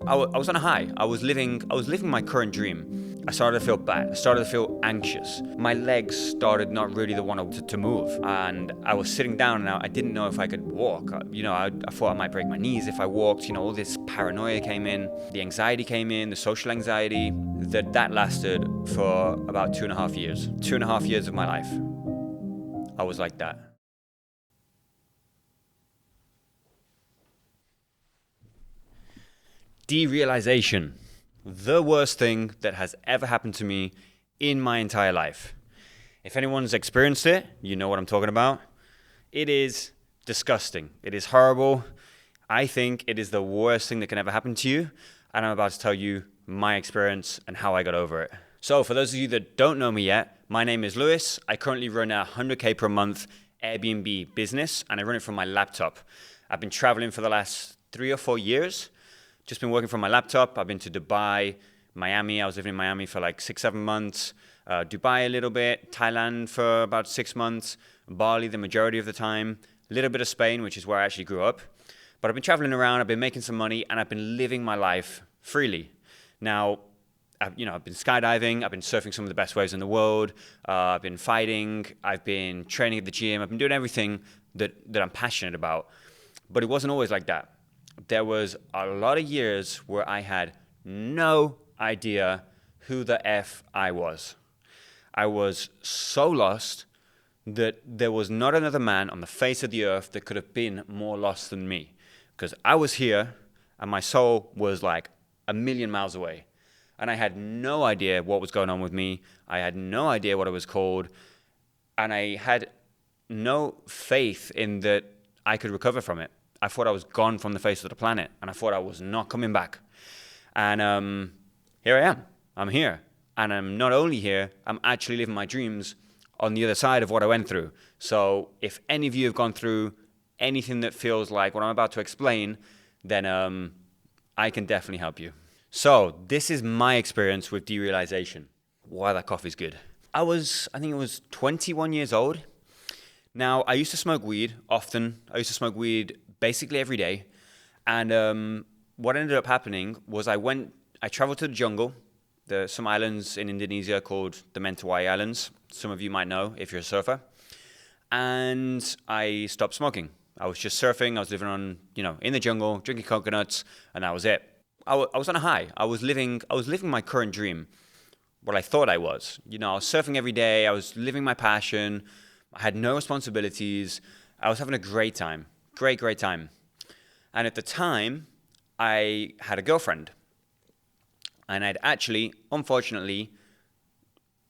I was on a high. I was living my current dream. I started to feel bad. I started to feel anxious. My legs started not really the one to move. And I was sitting down and I didn't know if I could walk. I thought I might break my knees if I walked. All this paranoia came in. The anxiety came in, the social anxiety. That lasted for about 2.5 years. 2.5 years of my life. I was like that. Derealization. The worst thing that has ever happened to me in my entire life. If anyone's experienced it, you know what I'm talking about. It is disgusting. It is horrible. I think it is the worst thing that can ever happen to you. And I'm about to tell you my experience and how I got over it. So for those of you that don't know me yet, my name is Lewis. I currently run a 100K per month Airbnb business and I run it from my laptop. I've been traveling for the last 3 or 4 years. Just been working from my laptop. I've been to Dubai, Miami. I was living in Miami for like 6-7 months. Dubai a little bit. Thailand for about 6 months. Bali the majority of the time. A little bit of Spain, which is where I actually grew up. But I've been traveling around. I've been making some money, and I've been living my life freely. Now, I've been skydiving. I've been surfing some of the best waves in the world. I've been fighting. I've been training at the gym. I've been doing everything that I'm passionate about. But it wasn't always like that. There was a lot of years where I had no idea who the F I was. I was so lost that there was not another man on the face of the earth that could have been more lost than me. Because I was here and my soul was like a million miles away. And I had no idea what was going on with me. I had no idea what I was called. And I had no faith in that I could recover from it. I thought I was gone from the face of the planet, and I thought I was not coming back. And here I am. I'm here. And I'm not only here, I'm actually living my dreams on the other side of what I went through. So if any of you have gone through anything that feels like what I'm about to explain, then I can definitely help you. So this is my experience with derealization. Wow, that coffee's good. I think it was 21 years old. Now, I used to smoke weed often. I used to smoke weed basically every day. And what ended up happening was I traveled to the jungle. There's some islands in Indonesia called the Mentawai Islands. Some of you might know if you're a surfer. And I stopped smoking. I was just surfing. I was living on, in the jungle, drinking coconuts, and that was it. I was on a high. I was living my current dream, what I thought I was. I was surfing every day. I was living my passion. I had no responsibilities. I was having a great time. Great time. And at the time, I had a girlfriend. And I'd actually, unfortunately,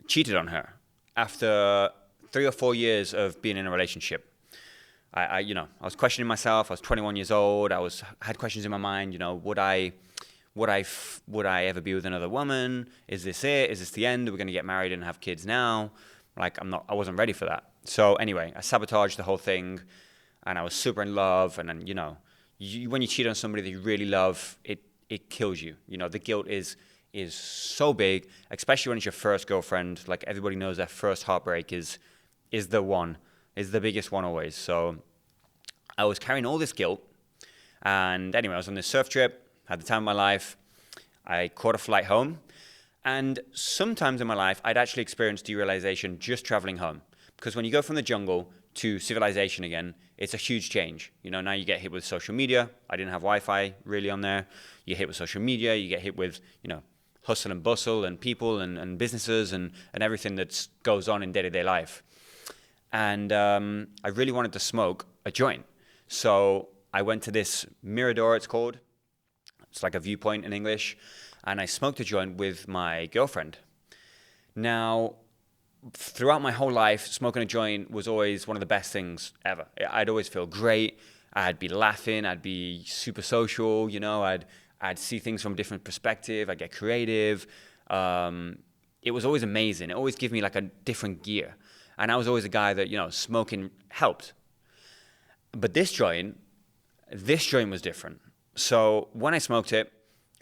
cheated on her after 3 or 4 years of being in a relationship. I was questioning myself. I was 21 years old. I had questions in my mind. Would I ever be with another woman? Is this it? Is this the end? Are we going to get married and have kids now? I wasn't ready for that. So anyway, I sabotaged the whole thing, and I was super in love. And then, when you cheat on somebody that you really love, it kills you. The guilt is so big, especially when it's your first girlfriend. Like everybody knows that first heartbreak is the biggest one always. So I was carrying all this guilt. And anyway, I was on this surf trip, had the time of my life. I caught a flight home. And sometimes in my life, I'd actually experienced derealization just traveling home. Because when you go from the jungle to civilization again, it's a huge change. Now you get hit with social media. I didn't have Wi-Fi really on there. You get hit with social media. You get hit with, hustle and bustle and people and businesses and everything that goes on in day-to-day life. And I really wanted to smoke a joint. So I went to this Mirador, it's called. It's like a viewpoint in English. And I smoked a joint with my girlfriend. Now, throughout my whole life, smoking a joint was always one of the best things ever. I'd always feel great. I'd be laughing. I'd be super social. I'd see things from a different perspective. I'd get creative. It was always amazing. It always gave me like a different gear. And I was always a guy that, smoking helped. But this joint was different. So when I smoked it,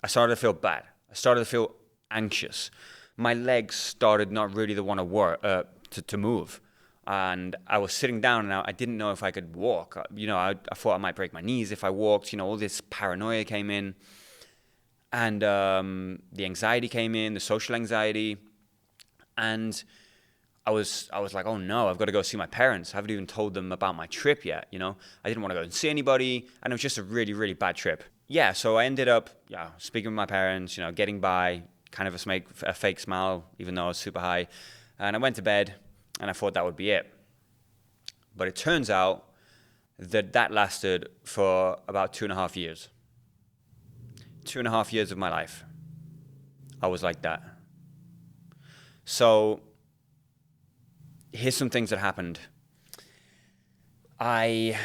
I started to feel bad. I started to feel anxious. My legs started not really to want to move. And I was sitting down and I didn't know if I could walk. I thought I might break my knees if I walked. All this paranoia came in. And the anxiety came in, the social anxiety. And I was like, oh no, I've got to go see my parents. I haven't even told them about my trip yet, you know? I didn't want to go and see anybody, and it was just a really, really bad trip. Yeah, so I ended up speaking with my parents, you know, getting by, kind of a fake smile, even though I was super high. And I went to bed, and I thought that would be it. But it turns out that lasted for about 2.5 years. 2.5 years of my life, I was like that. So here's some things that happened. It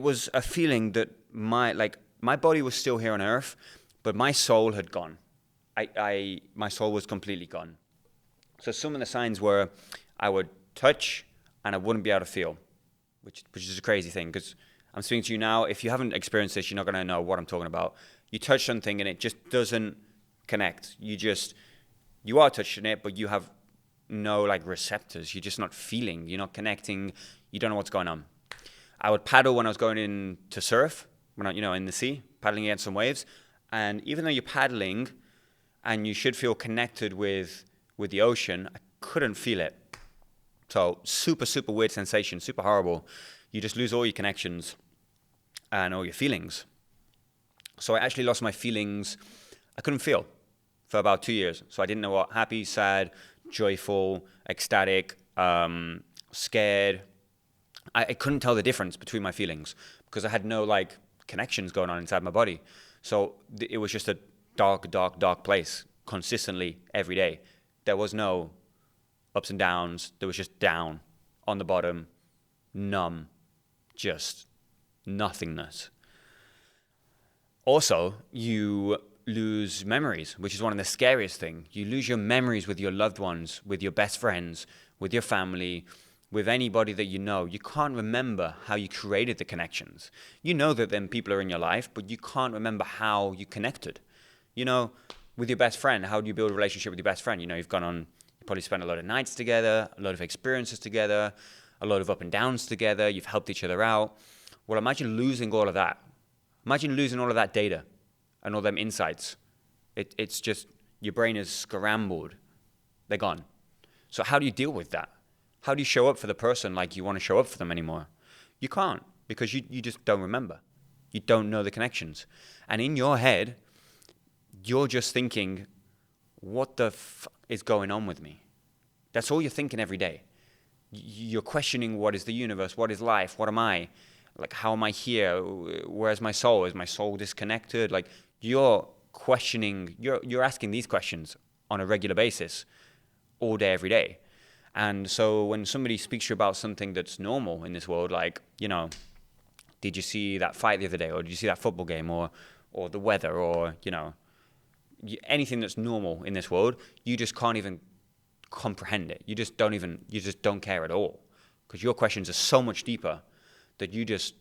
was a feeling that my body was still here on earth, but my soul had gone. My soul was completely gone. So some of the signs were I would touch and I wouldn't be able to feel, which is a crazy thing, because I'm speaking to you now. If you haven't experienced this, you're not going to know what I'm talking about. You touch something and it just doesn't connect. You are touching it, but you have no like receptors. You're just not feeling. You're not connecting. You don't know what's going on. I would paddle when I was going in to surf, when in the sea, paddling against some waves. And even though you're paddling and you should feel connected with the ocean, I couldn't feel it. So super, super weird sensation, super horrible. You just lose all your connections and all your feelings. So I actually lost my feelings. I couldn't feel for about 2 years. So I didn't know what happy, sad, joyful, ecstatic, scared. I couldn't tell the difference between my feelings because I had no like connections going on inside my body. So it was just a dark, dark, dark place consistently every day. There was no ups and downs. There was just down on the bottom, numb, just nothingness. Also, you lose memories, which is one of the scariest things. You lose your memories with your loved ones, with your best friends, with your family, with anybody that you know. You can't remember how you created the connections. You know that then people are in your life, but you can't remember how you connected. You know, with your best friend, how do you build a relationship with your best friend? You know, you probably spent a lot of nights together, a lot of experiences together, a lot of up and downs together. You've helped each other out. Well, imagine losing all of that. Imagine losing all of that data and all them insights. It's just, your brain is scrambled. They're gone. So how do you deal with that? How do you show up for the person like you want to show up for them anymore? You can't, because you just don't remember. You don't know the connections. And in your head, you're just thinking, what the is going on with me? That's all you're thinking every day. You're questioning, what is the universe? What is life? What am I? Like, how am I here? Where's my soul? Is my soul disconnected? Like, you're questioning, you're asking these questions on a regular basis, all day, every day. And so when somebody speaks to you about something that's normal in this world, like, did you see that fight the other day? Or did you see that football game? Or the weather? Or, anything that's normal in this world, you just can't even comprehend it. You just don't care at all. Because your questions are so much deeper that you just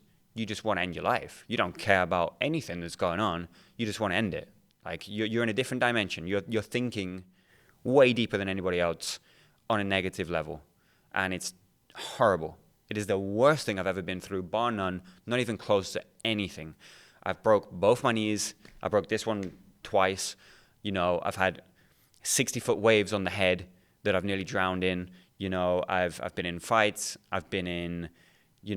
want to end your life. You don't care about anything that's going on. You just want to end it. Like, you're in a different dimension. You're thinking way deeper than anybody else on a negative level. And it's horrible. It is the worst thing I've ever been through, bar none, not even close to anything. I've broke both my knees. I broke this one twice. I've had 60-foot waves on the head that I've nearly drowned in. I've been in fights. I've been in,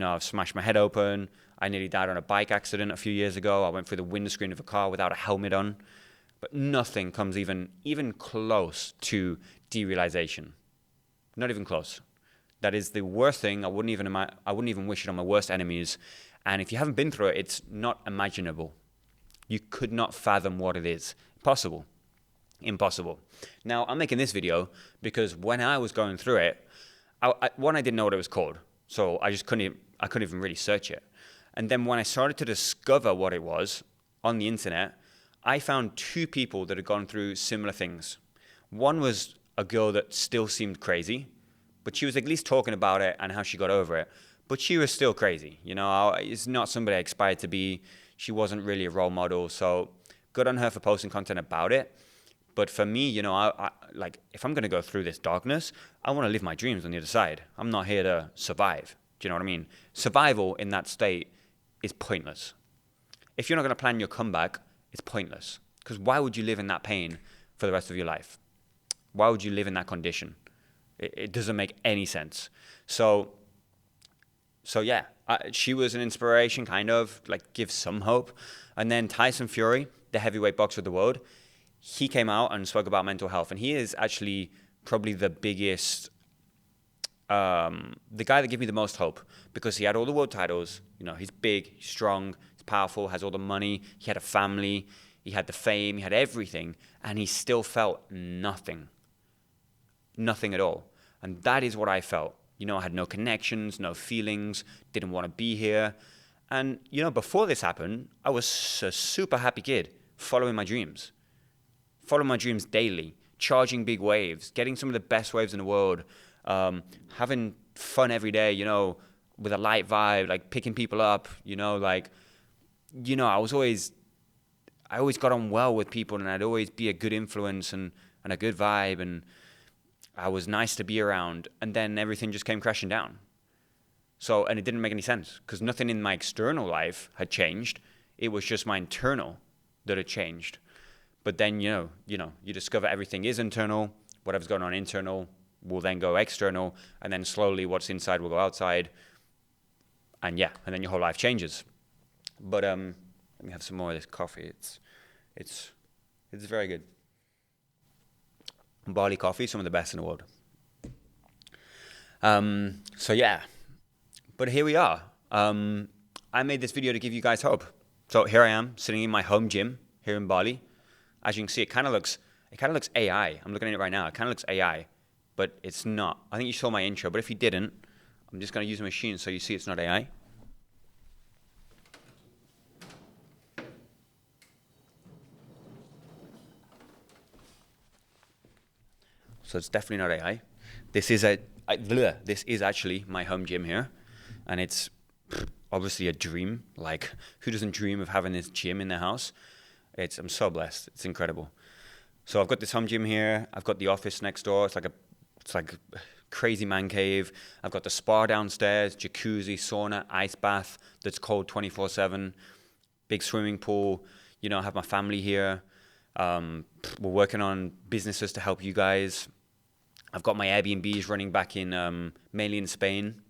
I've smashed my head open. I nearly died on a bike accident a few years ago. I went through the windscreen of a car without a helmet on. But nothing comes even close to derealization. Not even close. That is the worst thing. I wouldn't even wish it on my worst enemies. And if you haven't been through it, it's not imaginable. You could not fathom what it is. Impossible. Now, I'm making this video because when I was going through it, I didn't know what it was called. So I couldn't even really search it. And then when I started to discover what it was on the internet, I found 2 people that had gone through similar things. One was a girl that still seemed crazy, but she was at least talking about it and how she got over it. But she was still crazy. It's not somebody I aspired to be. She wasn't really a role model. So good on her for posting content about it. But for me, I if I'm going to go through this darkness, I want to live my dreams on the other side. I'm not here to survive. Do you know what I mean? Survival in that state is pointless. If you're not going to plan your comeback, it's pointless. Because why would you live in that pain for the rest of your life? Why would you live in that condition? It doesn't make any sense. So yeah, she was an inspiration, kind of, like, give some hope. And then Tyson Fury, the heavyweight boxer of the world, he came out and spoke about mental health. And he is actually probably the biggest, the guy that gave me the most hope, because he had all the world titles. You know, he's big, he's strong, he's powerful, has all the money, he had a family, he had the fame, he had everything, and he still felt nothing at all. And that is what I felt. You know, I had no connections, no feelings, didn't want to be here. And, you know, before this happened, I was a super happy kid, following my dreams daily, charging big waves, getting some of the best waves in the world, having fun every day, you know, with a light vibe, like picking people up, you know, like, you know, I always got on well with people, and I'd always be a good influence and a good vibe, and I was nice to be around. And then everything just came crashing down. So, and it didn't make any sense, because nothing in my external life had changed. It was just my internal that had changed. But then, you discover everything is internal. Whatever's going on internal will then go external, and then slowly what's inside will go outside. And yeah, and then your whole life changes. But let me have some more of this coffee. It's very good. Barley coffee, some of the best in the world. So yeah, but here we are. I made this video to give you guys hope. So here I am, sitting in my home gym here in Bali. As you can see, it kind of looks AI. I'm looking at it right now. It kind of looks AI, but it's not. I think you saw my intro, but if you didn't, I'm just going to use a machine so you see it's not AI. So it's definitely not AI. This is actually my home gym here, and it's obviously a dream. Like, who doesn't dream of having this gym in their house? I'm so blessed. It's incredible. So I've got this home gym here. I've got the office next door. It's like a crazy man cave. I've got the spa downstairs, jacuzzi, sauna, ice bath that's cold 24/7, big swimming pool. You know, I have my family here. We're working on businesses to help you guys. I've got my Airbnbs running back in, mainly in Spain,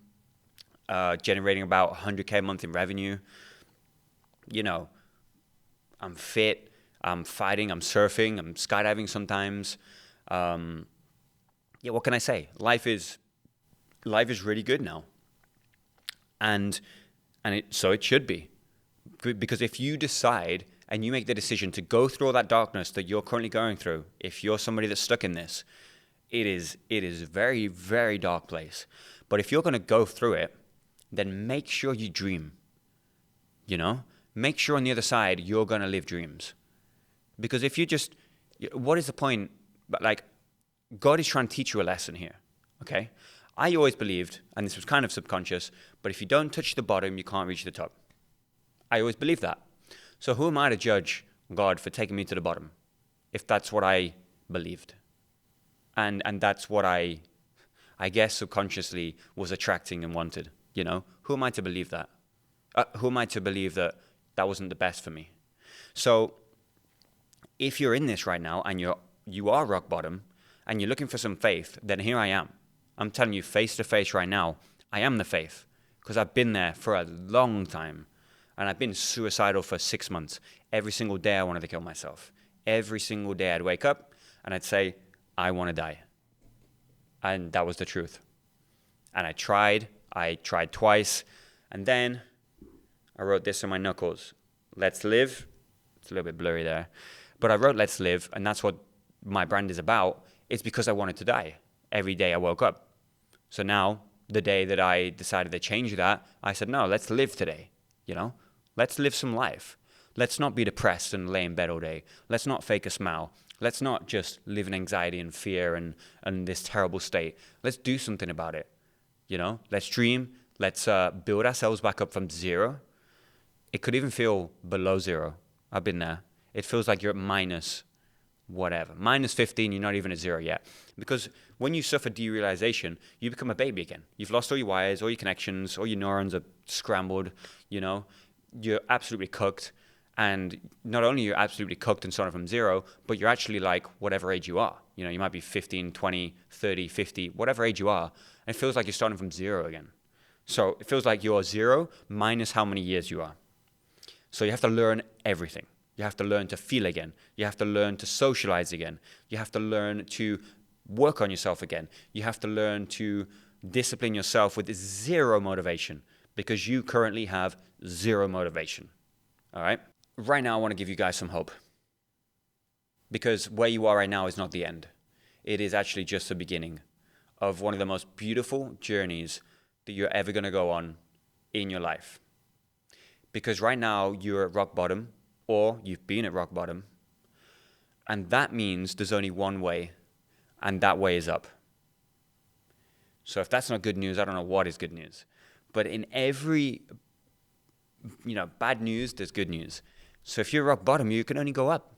generating about 100K a month in revenue. You know, I'm fit, I'm fighting, I'm surfing, I'm skydiving sometimes. Yeah, what can I say? Life is really good now. And so it should be. Because if you decide and you make the decision to go through all that darkness that you're currently going through, if you're somebody that's stuck in this, it is a very, very dark place. But if you're going to go through it, then make sure you dream. You know? Make sure on the other side you're going to live dreams. Because if you just, what is the point? Like, God is trying to teach you a lesson here, okay? I always believed, and this was kind of subconscious, but if you don't touch the bottom, you can't reach the top. I always believed that. So who am I to judge God for taking me to the bottom, if that's what I believed? And that's what I guess subconsciously was attracting and wanted, you know? Who am I to believe that? Who am I to believe that wasn't the best for me? So if you're in this right now and you are rock bottom and you're looking for some faith, then here I am. I'm telling you face to face right now, I am the faith, because I've been there for a long time, and I've been suicidal for 6 months. Every single day I wanted to kill myself. Every single day I'd wake up and I'd say, I want to die. And that was the truth. And I tried twice, and then I wrote this on my knuckles. Let's live. It's a little bit blurry there. But I wrote let's live, and that's what my brand is about. It's because I wanted to die. Every day I woke up. So now, the day that I decided to change that, I said, no, let's live today. You know? Let's live some life. Let's not be depressed and lay in bed all day. Let's not fake a smile. Let's not just live in anxiety and fear and this terrible state. Let's do something about it. You know? Let's dream. Let's build ourselves back up from zero. It could even feel below zero. I've been there. It feels like you're at minus whatever. Minus 15, you're not even at zero yet. Because when you suffer derealization, you become a baby again. You've lost all your wires, all your connections, all your neurons are scrambled, you know. You're absolutely cooked. And not only are you absolutely cooked and starting from zero, but you're actually like whatever age you are. You know, you might be 15, 20, 30, 50, whatever age you are. And it feels like you're starting from zero again. So it feels like you're zero minus how many years you are. So you have to learn everything. You have to learn to feel again. You have to learn to socialize again. You have to learn to work on yourself again. You have to learn to discipline yourself with zero motivation because you currently have zero motivation. All right? Right now, I want to give you guys some hope because where you are right now is not the end. It is actually just the beginning of one of the most beautiful journeys that you're ever going to go on in your life. Because right now, you're at rock bottom, or you've been at rock bottom, and that means there's only one way, and that way is up. So if that's not good news, I don't know what is good news. But in every, bad news, there's good news. So if you're rock bottom, you can only go up.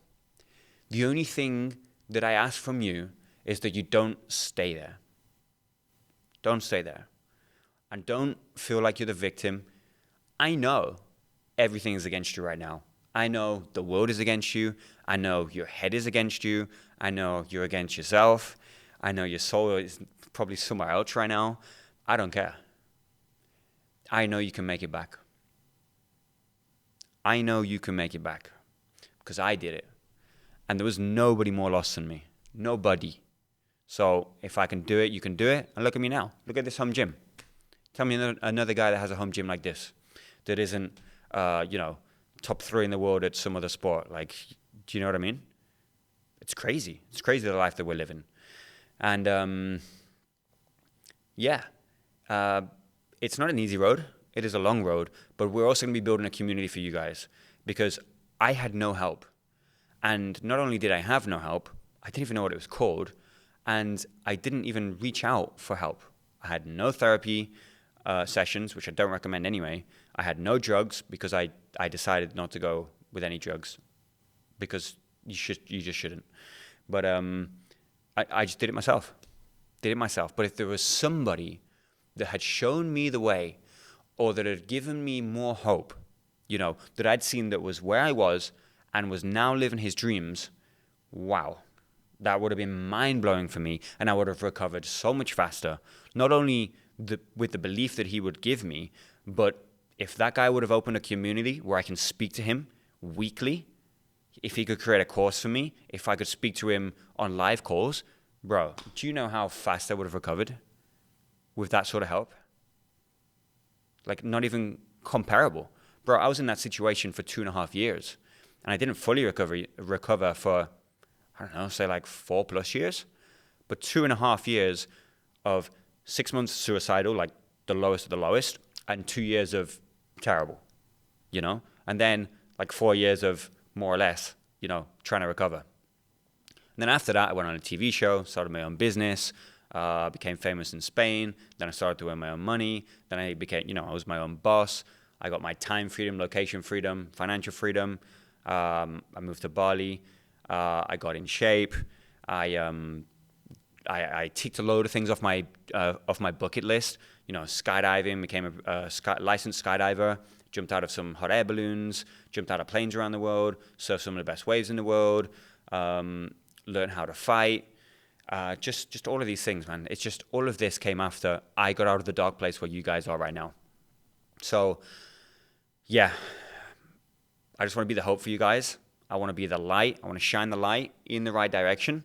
The only thing that I ask from you is that you don't stay there. Don't stay there. And don't feel like you're the victim. I know everything is against you right now. I know the world is against you. I know your head is against you. I know you're against yourself. I know your soul is probably somewhere else right now. I don't care. I know you can make it back. I know you can make it back because I did it. And there was nobody more lost than me. Nobody. So if I can do it, you can do it. And look at me now. Look at this home gym. Tell me another guy that has a home gym like this that isn't, top 3 in the world at some other sport. Like, do you know what I mean? It's crazy. It's crazy the life that we're living. And, it's not an easy road. It is a long road. But we're also going to be building a community for you guys because I had no help. And not only did I have no help, I didn't even know what it was called. And I didn't even reach out for help. I had no therapy sessions, which I don't recommend anyway. I had no drugs because I decided not to go with any drugs because you just shouldn't. But I just did it myself. But if there was somebody that had shown me the way or that had given me more hope, that I'd seen that was where I was and was now living his dreams, wow. That would have been mind-blowing for me, and I would have recovered so much faster, not only with the belief that he would give me, but if that guy would have opened a community where I can speak to him weekly, if he could create a course for me, if I could speak to him on live calls, bro, do you know how fast I would have recovered with that sort of help? Like, not even comparable. Bro, I was in that situation for 2.5 years, and I didn't fully recover for, I don't know, say like 4+ years, but 2.5 years of 6 months suicidal, like the lowest of the lowest, and 2 years of terrible, and then like 4 years of more or less, trying to recover. And then after that, I went on a TV show, started my own business, became famous in Spain. Then I started to earn my own money. Then I became, I was my own boss. I got my time freedom, location freedom, financial freedom. I moved to Bali. I got in shape. I ticked a load of things off my bucket list. Skydiving, became a licensed skydiver, jumped out of some hot air balloons, jumped out of planes around the world, surfed some of the best waves in the world, learned how to fight. Just all of these things, man. It's just all of this came after I got out of the dark place where you guys are right now. So, yeah, I just want to be the hope for you guys. I want to be the light. I want to shine the light in the right direction.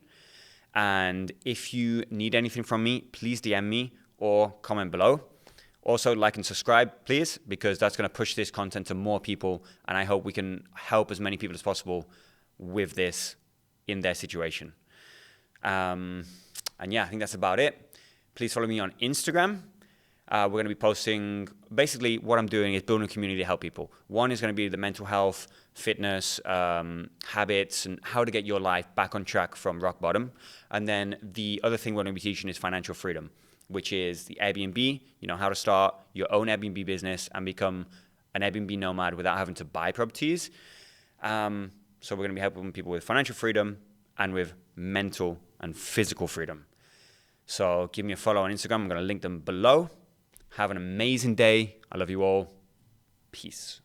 And if you need anything from me, please DM me or comment below. Also, like and subscribe, please, because that's going to push this content to more people. And I hope we can help as many people as possible with this in their situation. And yeah, I think that's about it. Please follow me on Instagram. We're going to be posting, basically what I'm doing is building a community to help people. One is going to be the mental health, fitness, habits, and how to get your life back on track from rock bottom. And then the other thing we're going to be teaching is financial freedom, which is the Airbnb, how to start your own Airbnb business and become an Airbnb nomad without having to buy properties. So we're going to be helping people with financial freedom and with mental and physical freedom. So give me a follow on Instagram. I'm going to link them below. Have an amazing day. I love you all. Peace.